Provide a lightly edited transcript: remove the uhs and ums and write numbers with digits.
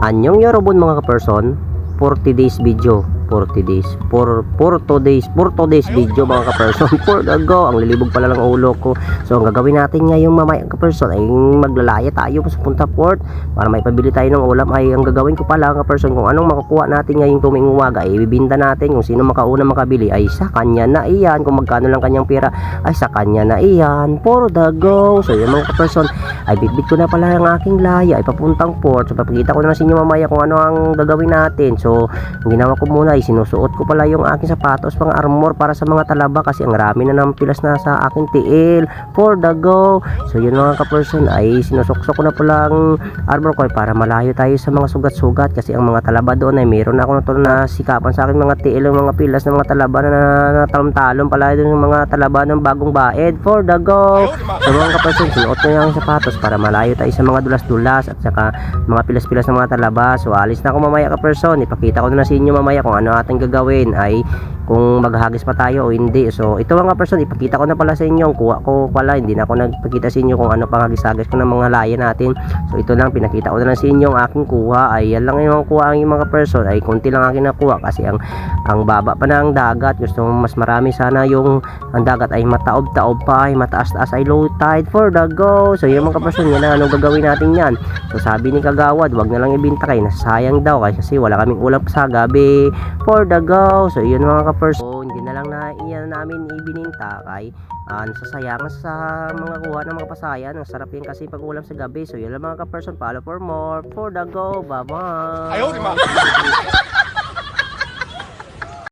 Anyong yorobon mga ka-person, 40 days video, 40 days, 2 days video mga ka-person. For the go, ang lilibog pala ng ulo ko. So ang gagawin natin ngayong mamaya ka-person ay maglalaya tayo sa punta port para may pabili tayo ng ulam. Ay ang gagawin ko pala ka-person, kung anong makukuha natin ngayong tuming umaga ay ibibinta natin. Kung sino makauna makabili ay sa kanya na iyan, kung magkano lang kanyang pera ay sa kanya na iyan. For the go. So yung mga ka-person, ay bitbit ko na pala ang aking laya ay papuntang port. So papakita ko na sa inyo mamaya kung ano ang gagawin natin. So ang ginawa ko muna ay sinusuot ko pala yung aking sapatos pang armor para sa mga talaba kasi ang rami na ng pilas na sa aking tiil. For the go. So yun mga ka-person, ay sinusuksok ko na pala ang armor ko para malayo tayo sa mga sugat-sugat kasi ang mga talaba doon ay meron na ako na sikapan sa aking mga tiil, yung mga pilas ng mga talaba na talong-talong pala yung mga talaba ng bagong baed. For the go. So mga ka-person, sinuot ko yung sapatos para malayo tayo sa mga dulas-dulas at saka mga pilas-pilas ng mga talaba. So alis na ako mamaya ka-person, ipakita ko na sa inyo mamaya kung ano ating gagawin, ay kung maghagis pa tayo o hindi. So ito mga ka-person, ipakita ko na pala sa inyo ang kuha ko pala, hindi na ako nagpakita sa inyo kung ano pang hagis-hagis ko ng mga laya natin. So ito lang, pinakita ko na lang sa inyo ang aking kuha. Ay yan lang yung kuha ang mga person, ay konti lang aking nakuha kasi ang baba pa ng dagat. Gusto mas marami sana yung ang dagat ay mataob-taob pa, ay mataas-taas ay low tide. For the go. So yung mga ka-person, yan na anong gagawin natin yan. So sabi ni Kagawad, wag na lang ibinta kay nasasayang daw kasi wala kaming ulam sa gabi. For the go. So yun mga ka-person, hindi na lang na iyan namin ibininta kay nasasayangan sa mga kuha ng mga pasayan. Ang sarap yan kasi pag ulam sa gabi. So yun lang mga ka-person, follow for more. For the go. Bye bye.